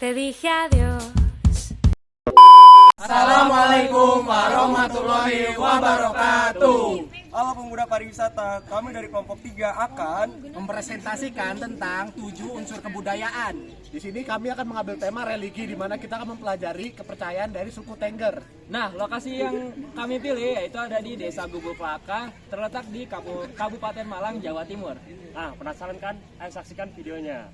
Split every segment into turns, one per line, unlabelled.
te dije adiós.
Assalamualaikum warahmatullahi wabarakatuh.
Halo pemuda pariwisata, kami dari kelompok 3 akan
Mempresentasikan tentang 7 unsur kebudayaan.
Di sini kami akan mengambil tema religi, di mana kita akan mempelajari kepercayaan dari suku Tengger.
Nah, lokasi yang kami pilih yaitu ada di Desa Gubuk Laka, terletak di Kabupaten Malang, Jawa Timur.
Nah, penasaran kan? Ayo saksikan videonya.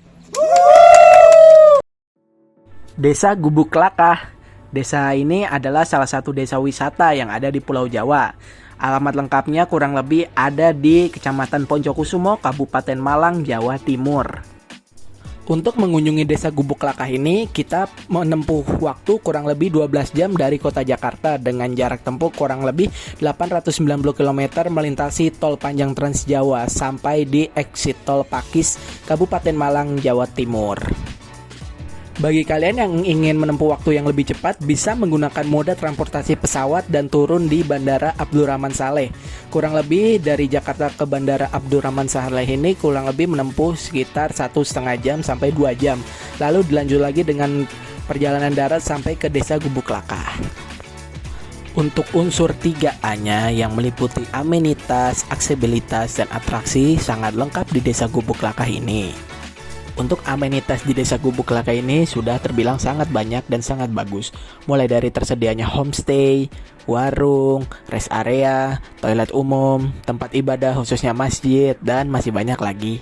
Desa Gubuk Laka. Desa ini adalah salah satu desa wisata yang ada di Pulau Jawa. Alamat lengkapnya kurang lebih ada di Kecamatan Poncokusumo, Kabupaten Malang, Jawa Timur. Untuk mengunjungi desa Gubuk Laka ini, kita menempuh waktu kurang lebih 12 jam dari kota Jakarta dengan jarak tempuh kurang lebih 890 km melintasi tol panjang Trans Jawa sampai di exit tol Pakis, Kabupaten Malang, Jawa Timur. Bagi kalian yang ingin menempuh waktu yang lebih cepat, bisa menggunakan moda transportasi pesawat dan turun di Bandara Abdurrahman Saleh. Kurang lebih dari Jakarta ke Bandara Abdurrahman Saleh ini kurang lebih menempuh sekitar 1,5 jam sampai 2 jam. Lalu dilanjut lagi dengan perjalanan darat sampai ke desa Gubuk Laka. Untuk unsur 3A-nya yang meliputi amenitas, aksesibilitas, dan atraksi sangat lengkap di desa Gubuk Laka ini. Untuk amenitas di desa Gubuk Laka ini sudah terbilang sangat banyak dan sangat bagus. Mulai dari tersedianya homestay, warung, rest area, toilet umum, tempat ibadah khususnya masjid, dan masih banyak lagi.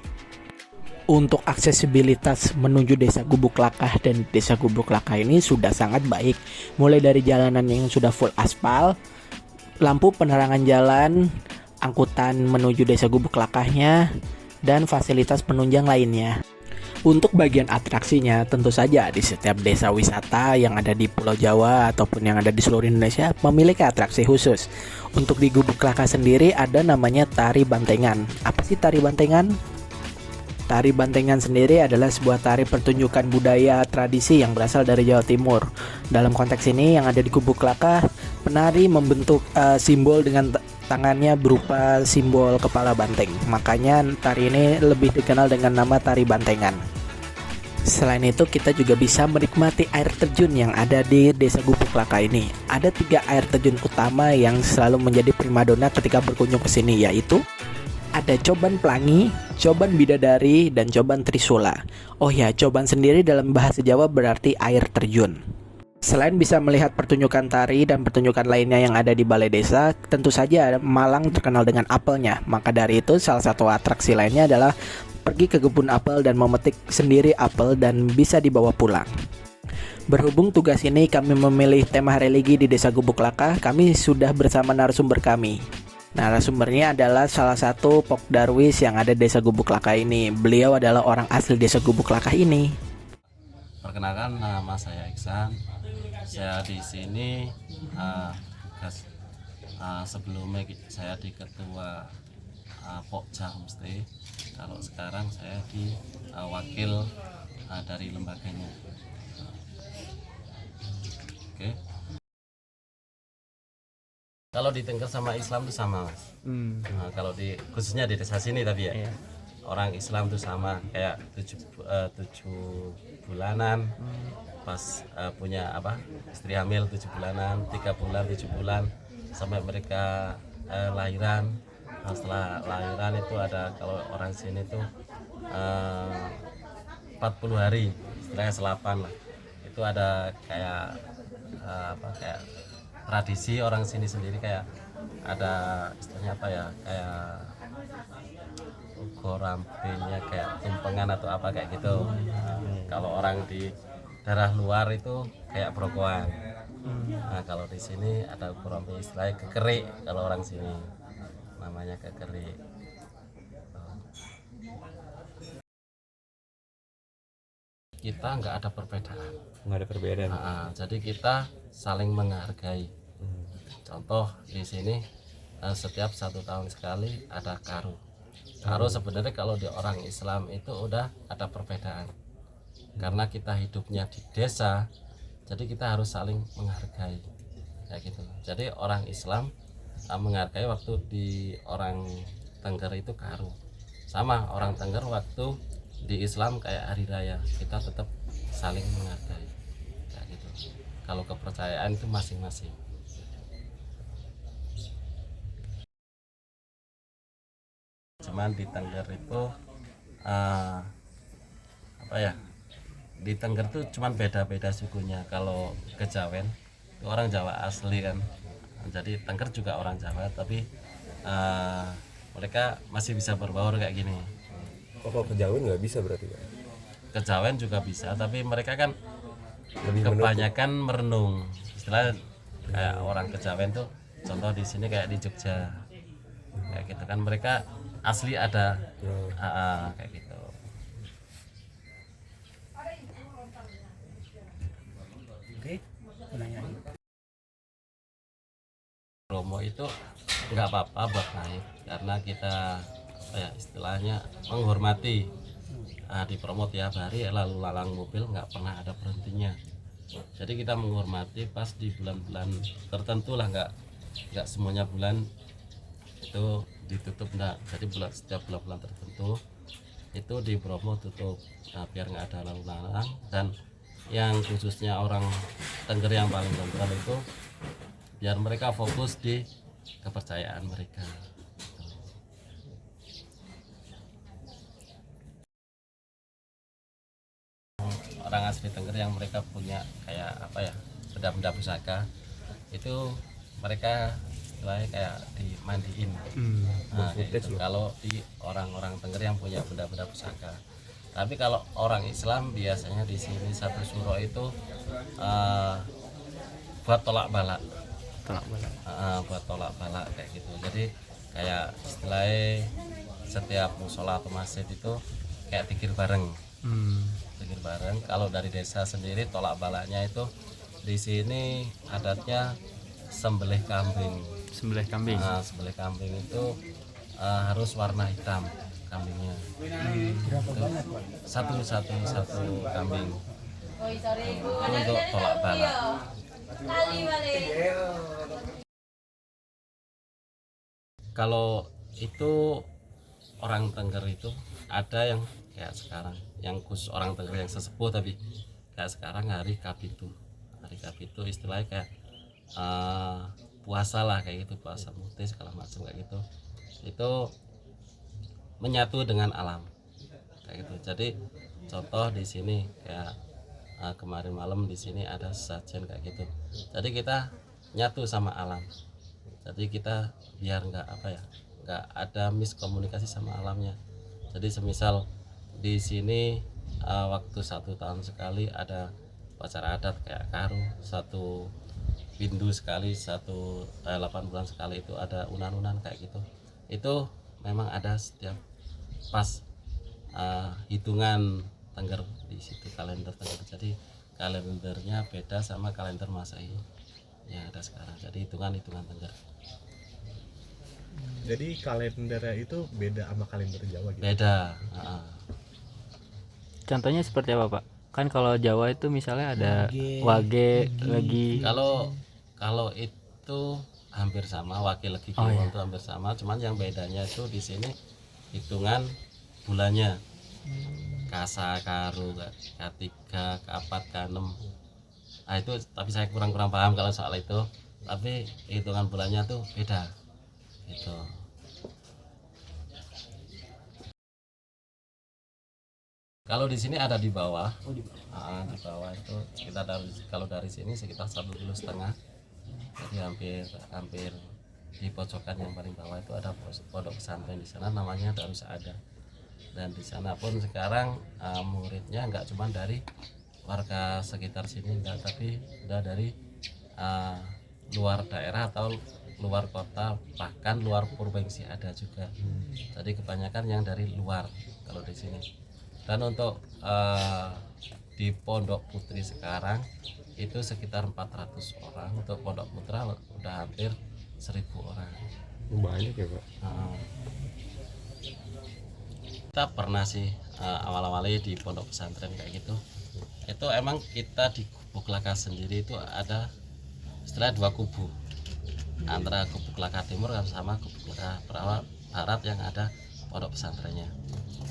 Untuk aksesibilitas menuju desa Gubuk Laka dan desa Gubuk Laka ini sudah sangat baik. Mulai dari jalanan yang sudah full aspal, lampu penerangan jalan, angkutan menuju desa Gubuk Lakanya, dan fasilitas penunjang lainnya. Untuk bagian atraksinya, tentu saja di setiap desa wisata yang ada di Pulau Jawa ataupun yang ada di seluruh Indonesia memiliki atraksi khusus. Untuk di Gubuk Laka sendiri ada namanya tari bantengan. Apa sih tari bantengan? Tari bantengan sendiri adalah sebuah tari pertunjukan budaya tradisi yang berasal dari Jawa Timur. Dalam konteks ini yang ada di Gubuk Laka, penari membentuk simbol dengan tangannya berupa simbol kepala banteng. Makanya tari ini lebih dikenal dengan nama tari bantengan. Selain itu kita juga bisa menikmati air terjun yang ada di desa Gubuk Laka ini. Ada 3 air terjun utama yang selalu menjadi primadona ketika berkunjung ke sini, yaitu ada Coban Pelangi, Coban Bidadari, dan Coban Trisula. Oh ya, Coban sendiri dalam bahasa Jawa berarti air terjun. Selain bisa melihat pertunjukan tari dan pertunjukan lainnya yang ada di balai desa, tentu saja Malang terkenal dengan apelnya. Maka dari itu salah satu atraksi lainnya adalah pergi ke kebun apel dan memetik sendiri apel dan bisa dibawa pulang. Berhubung tugas ini kami memilih tema religi di desa Gubuk Laka, kami sudah bersama narasumber kami. Narasumbernya adalah salah satu Pok Darwis yang ada di desa Gubuk Laka ini. Beliau adalah orang asli desa Gubuk Laka ini.
Perkenalkan, nama saya Iksan. Saya di sini tugas sebelumnya saya di ketua Pokja Homestay. Kalau sekarang saya di wakil dari lembaganya. Oke. Kalau di Tengger sama Islam itu sama, Mas. Nah, kalau khususnya di desa sini tapi ya, orang Islam itu sama kayak 7 bulanan, pas punya istri hamil 7 bulanan, 3 bulan, 7 bulan, sampai mereka lahiran. Nah, setelah lahiran itu ada kalau orang sini tuh 40 hari, istilahnya selapan lah. Itu ada kayak kayak tradisi orang sini sendiri, kayak ada istilahnya kayak gorampenya, kayak tumpengan atau apa kayak gitu. Kalau orang di daerah luar itu kayak brokoan. Nah, kalau di sini ada gorampe, istilahnya kekerik kalau orang sini namanya kekerik. Kita nggak ada perbedaan. Jadi kita saling menghargai. Contoh di sini setiap 1 tahun sekali ada Karu. Karu sebenarnya kalau di orang Islam itu udah ada perbedaan. Karena kita hidupnya di desa, jadi kita harus saling menghargai. Kayak gitu. Jadi orang Islam menghargai waktu di orang Tengger itu Karu. Sama orang Tengger waktu di Islam kayak hari raya, kita tetap saling menghargai kayak gitu. Kalau kepercayaan itu masing-masing. Cuman di Tengger itu apa ya, di Tengger tuh cuman beda-beda sukunya. Kalau Kejawen itu orang Jawa asli kan, jadi Tengger juga orang Jawa, tapi mereka masih bisa berbaur kayak gini.
Oh, kalau Kejawen nggak bisa berarti kan?
Kejawen juga bisa, tapi mereka kan
Lebih
kebanyakan merenung. Istilah kayak orang Kejawen tuh, contoh di sini kayak di Jogja kayak gitu kan, mereka asli ada kayak gitu.
Oke, menanyai.
Promo itu nggak apa-apa buat naik, karena kita apa ya, istilahnya menghormati. Di promo tiap hari lalu lalang mobil nggak pernah ada berhentinya. Jadi kita menghormati pas di bulan-bulan tertentu lah, nggak semuanya bulan itu ditutup, enggak. Jadi setiap bulan-bulan tertentu itu di Bromo tutup, biar nggak ada lalu lalang. Dan yang khususnya orang Tengger yang paling kontrol itu biar mereka fokus di kepercayaan mereka. Orang asli Tengger yang mereka punya kayak apa ya, benda-benda pusaka itu mereka istilahnya kayak dimandiin. Gitu. Kalau di orang-orang Tengger yang punya benda-benda pusaka. Tapi kalau orang Islam biasanya di sini satu suro itu buat tolak balak. Buat tolak balak kayak gitu. Jadi kayak istilahnya setiap musola atau masjid itu kayak zikir bareng. Zikir bareng. Kalau dari desa sendiri tolak balaknya itu di sini adatnya sembelih kambing.
Sembelih kambing.
Sembelih kambing itu harus warna hitam kambingnya.
Berapa banyak, Pak?
Satu kambing. Itu untuk tolak balak. Kalau itu orang Tengger itu ada yang kayak sekarang, yang khusus orang Tengger yang sesepuh, tapi kayak sekarang hari Kapitu. Hari Kapitu istilahnya kayak puasa lah kayak gitu, puasa mutis segala macam kayak gitu. Itu menyatu dengan alam kayak gitu. Jadi contoh di sini kayak kemarin malam di sini ada sesajen kayak gitu. Jadi kita nyatu sama alam. Jadi kita biar nggak ada miskomunikasi sama alamnya. Jadi semisal di sini waktu 1 tahun sekali ada upacara adat kayak karu, 1 pindu sekali, 8 bulan sekali itu ada unan-unan kayak gitu. Itu memang ada setiap pas hitungan Tengger di situ, kalender Tengger. Jadi kalendernya beda sama kalender Masehi yang ada sekarang. Jadi hitungan Tengger.
Jadi kalendernya itu beda sama kalender Jawa gitu.
Beda.
Contohnya seperti apa, Pak? Kan kalau Jawa itu misalnya ada Wage, Legi.
Kalau itu hampir sama, Wage, Legi, Kliwon itu hampir sama. Cuman yang bedanya itu di sini hitungan bulannya. Kasa, Karu, K3, K4, K6. Itu tapi saya kurang paham kalau soal itu. Tapi hitungan bulannya tuh beda. Gitu. Kalau di sini ada di bawah. Di bawah itu kita kalau dari sini sekitar 1,5 kilo. Jadi hampir di pojokan yang paling bawah itu ada pondok pesantren di sana, namanya Darus Saadah. Dan di sana pun sekarang muridnya nggak cuma dari warga sekitar sini, enggak, tapi udah dari luar daerah atau luar kota, bahkan luar provinsi ada juga. Jadi kebanyakan yang dari luar kalau di sini. Dan untuk di Pondok Putri sekarang itu sekitar 400 orang. Untuk Pondok Putra udah hampir 1.000 orang.
Banyak ya, Pak?
Kita pernah sih awal-awalnya di pondok pesantren kayak gitu. Itu emang kita di Kubu Klaka sendiri itu ada istilah 2 kubu, antara Kubu Klaka Timur sama Kubu Klaka Barat yang ada pondok pesantrennya.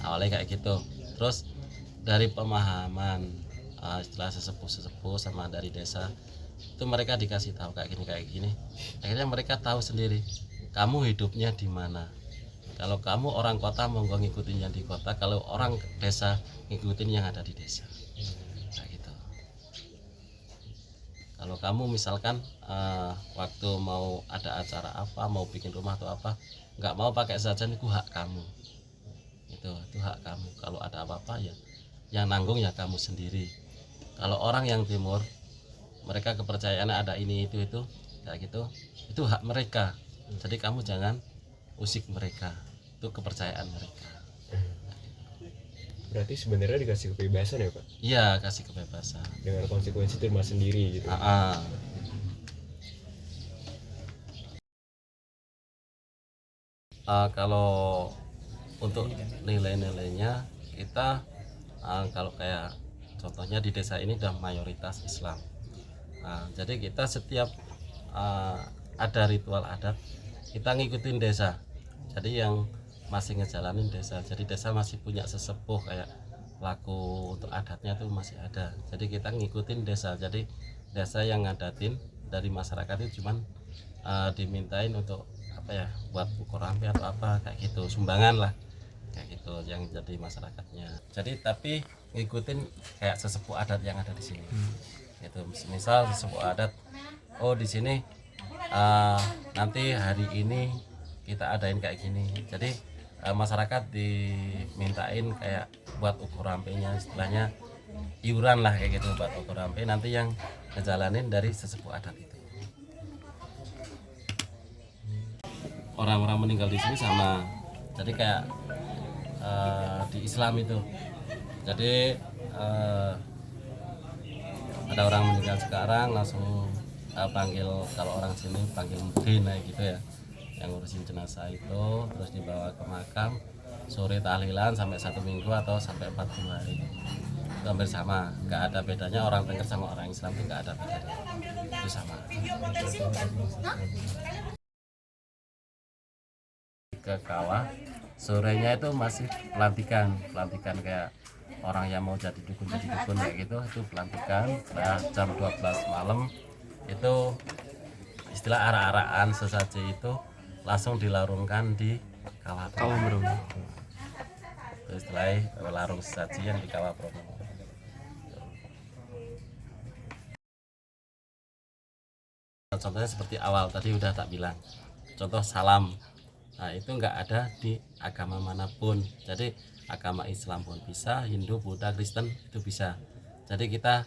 Awalnya kayak gitu. Terus dari pemahaman istilah sesepuh sama dari desa itu mereka dikasih tahu kayak gini, akhirnya mereka tahu sendiri kamu hidupnya di mana. Kalau kamu orang kota monggo ngikutin yang di kota, kalau orang desa ngikutin yang ada di desa. Kayak gitu. Kalau kamu misalkan waktu mau ada acara apa, mau bikin rumah atau apa, nggak mau pakai sajian, itu hak kamu. Itu hak kamu. Kalau ada apa-apa ya yang nanggung ya kamu sendiri. Kalau orang yang timur, mereka kepercayaannya ada ini itu kayak gitu, itu hak mereka. Jadi kamu jangan usik mereka, itu kepercayaan mereka.
Berarti sebenarnya dikasih kebebasan ya Pak,
Iya, kasih kebebasan
dengan konsekuensi terima sendiri gitu.
Kalau untuk nilai-nilainya kita kalau kayak contohnya di desa ini udah mayoritas Islam. Jadi kita setiap ada ritual adat kita ngikutin desa. Jadi yang masih ngejalanin desa. Jadi desa masih punya sesepuh kayak pelaku untuk adatnya tuh masih ada. Jadi kita ngikutin desa. Jadi desa yang ngadatin dari masyarakat itu cuman dimintain untuk apa ya, buat ukur rampe atau apa kayak gitu, sumbangan lah kayak gitu yang jadi masyarakatnya. Jadi tapi ngikutin kayak sesepuh adat yang ada di sini. Itu misal sesepuh adat, oh di sini nanti hari ini kita adain kayak gini. Jadi masyarakat dimintain kayak buat ukur rampenya, istilahnya iuran lah kayak gitu buat ukur rampe, nanti yang ngejalanin dari sesepuh adat itu. Orang-orang meninggal di sini sama, jadi kayak di Islam itu, jadi ada orang meninggal sekarang langsung panggil, kalau orang sini panggil mudin gitu ya, yang ngurusin jenazah itu, terus dibawa ke makam, sore tahlilan sampai 1 minggu atau sampai 40 hari. Itu hampir sama, nggak ada bedanya orang Tengger sama orang Islam, itu nggak ada bedanya, itu sama. Ke kawah, sorenya itu masih pelantikan kayak orang yang mau jadi dukun kayak gitu, itu pelantikan. Setelah jam 12 malam itu istilah arak-arakan sesaji itu langsung dilarungkan di kawah Bromo. Itu istilahnya larung sesaji yang di kawah Bromo. Contohnya seperti awal tadi udah tak bilang, contoh salam. Nah itu nggak ada di agama manapun. Jadi agama Islam pun bisa, Hindu, Buddha, Kristen itu bisa. Jadi kita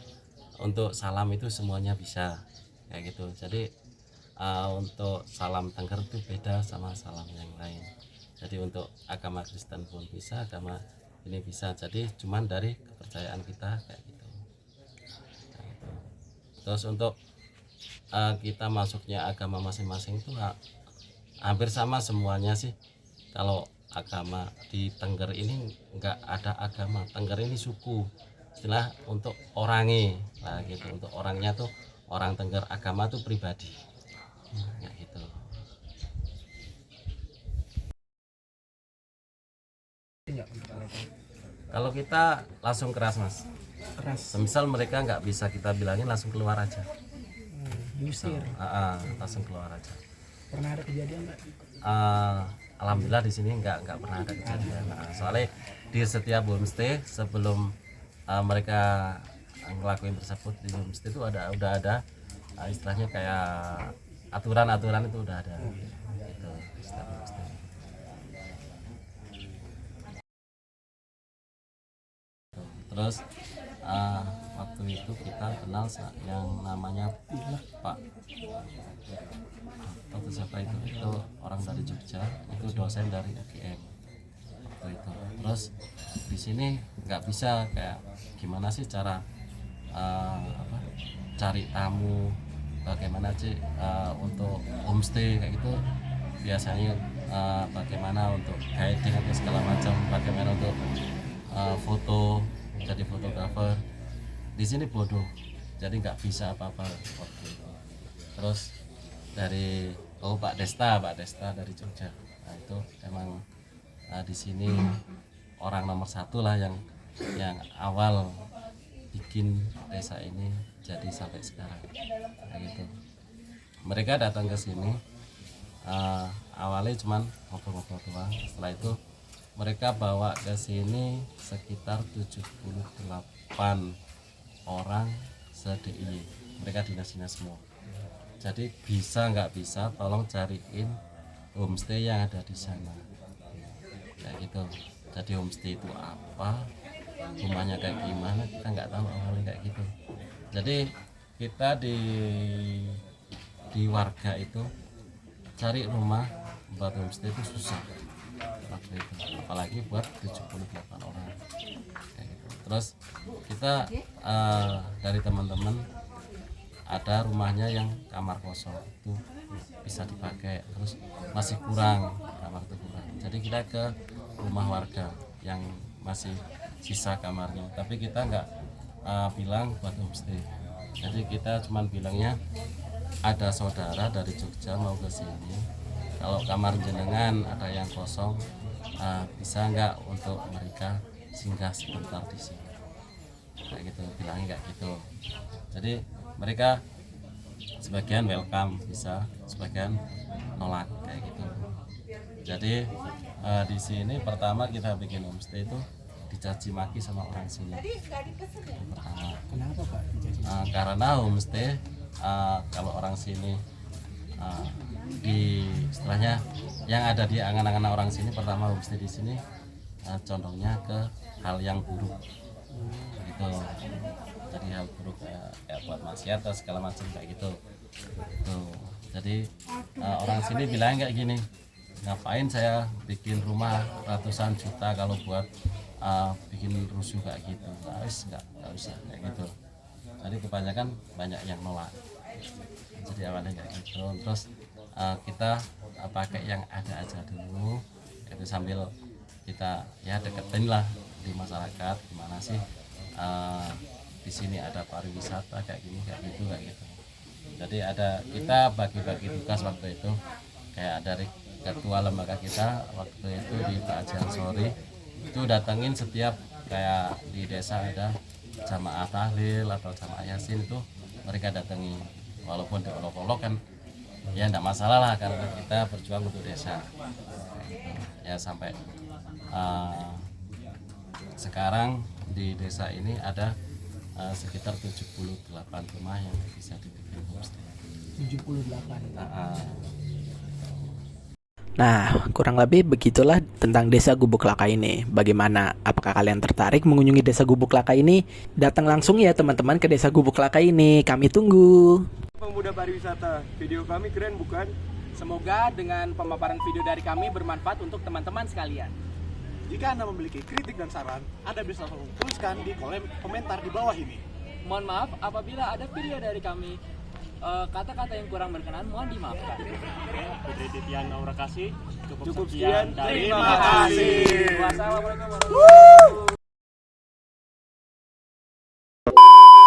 untuk salam itu semuanya bisa kayak gitu. Jadi untuk salam Tengger itu beda sama salam yang lain. Jadi untuk agama Kristen pun bisa, agama ini bisa. Jadi cuman dari kepercayaan kita kayak gitu. Nah, itu. Terus untuk kita masuknya agama masing-masing itu hampir sama semuanya sih. Kalau agama di Tengger ini nggak ada agama, Tengger ini suku, istilah untuk orangnya lah gitu. Untuk orangnya tuh orang Tengger, agama tuh pribadi ya gitu. Kalau kita langsung keras mas, semisal mereka nggak bisa kita bilangin, langsung keluar aja.
Diusir.
Langsung keluar aja.
Pernah ada kejadian nggak?
Alhamdulillah di sini nggak pernah ada kejadian. Soalnya di setiap homestay sebelum mereka ngelakuin tersebut, di homestay itu udah ada istilahnya kayak aturan itu udah ada. Itu setiap homestay. Terus waktu itu kita kenal yang namanya Pak atau siapa itu orang dari Jogja, itu dosen dari UGM waktu itu. Terus di sini nggak bisa kayak gimana sih cara cari tamu, bagaimana sih untuk homestay kayak gitu, biasanya bagaimana untuk guiding atau segala macam, bagaimana untuk foto, jadi fotografer. Di sini bodoh, jadi nggak bisa apa-apa waktu itu. Terus dari Pak Desta dari Jogja, nah itu emang di sini orang nomor 1 lah yang yang awal bikin desa ini jadi sampai sekarang. Kayak gitu. Mereka datang ke sini awalnya cuman ngobrol-ngobrol doang. Setelah itu mereka bawa ke sini sekitar 78 orang se-DIY. Mereka dinas-dinas semua. Jadi bisa nggak bisa tolong cariin homestay yang ada di sana. Kayak gitu. Jadi homestay itu apa, rumahnya kayak gimana, kita nggak tahu awalnya kayak gitu. Jadi kita di warga itu cari rumah buat homestay itu susah waktu itu, apalagi buat 78 orang kayak gitu. Terus kita dari teman-teman ada rumahnya yang kamar kosong itu bisa dipakai, terus masih kurang kamar itu kurang, jadi kita ke rumah warga yang masih sisa kamarnya, tapi kita nggak bilang buat homestay. Jadi kita cuman bilangnya ada saudara dari Jogja mau ke sini, kalau kamar jenengan ada yang kosong, bisa nggak untuk mereka singgah sebentar di sini, kayak gitu, bilangnya kayak gitu. Jadi mereka sebagian welcome, bisa sebagian nolak kayak gitu. Jadi di sini pertama kita bikin homestay itu dicaci maki sama orang sini. Pertama. Kenapa Pak? Karena homestay kalau orang sini di istilahnya yang ada di angan-angan orang sini, pertama homestay di sini condongnya ke hal yang buruk gitu. Jadi hal buruk kayak buat maksiat atau segala macam kayak gitu. Tuh. Jadi orang sini bilang kayak gini, ngapain saya bikin rumah ratusan juta kalau buat bikin rusuh kayak gitu, nggak usah kayak gitu. Jadi kebanyakan banyak yang nolak. Jadi awalnya kayak gitu, terus kita pakai yang ada aja dulu, itu sambil kita ya deketin lah di masyarakat, gimana sih di sini ada pariwisata kayak gini kayak gitu. Jadi ada kita bagi-bagi tugas waktu itu, kayak dari ketua lembaga kita waktu itu di Pak Haji Ansori itu datengin setiap kayak di desa ada jamaah tahlil atau jamaah yasin, itu mereka datengin, walaupun di olok-olok kan ya enggak masalah lah, karena kita berjuang untuk desa ya. Sampai sekarang di desa ini ada sekitar 78 rumah yang bisa dibikin homestay.
78.
Nah, kurang lebih begitulah tentang Desa Gubuk Laka ini. Bagaimana? Apakah kalian tertarik mengunjungi Desa Gubuk Laka ini? Datang langsung ya teman-teman ke Desa Gubuk Laka ini. Kami tunggu.
Pemuda pariwisata, video kami keren bukan?
Semoga dengan pemaparan video dari kami bermanfaat untuk teman-teman sekalian.
Jika Anda memiliki kritik dan saran, Anda bisa langsung tuliskan di kolom komentar di bawah ini.
Mohon maaf apabila ada video dari kami kata-kata yang kurang berkenan, mohon dimaafkan.
Putri Titian Aura Kasih,
Cukup sekian,
dari
terima kasih.
Wassalamualaikum warahmatullahi wabarakatuh.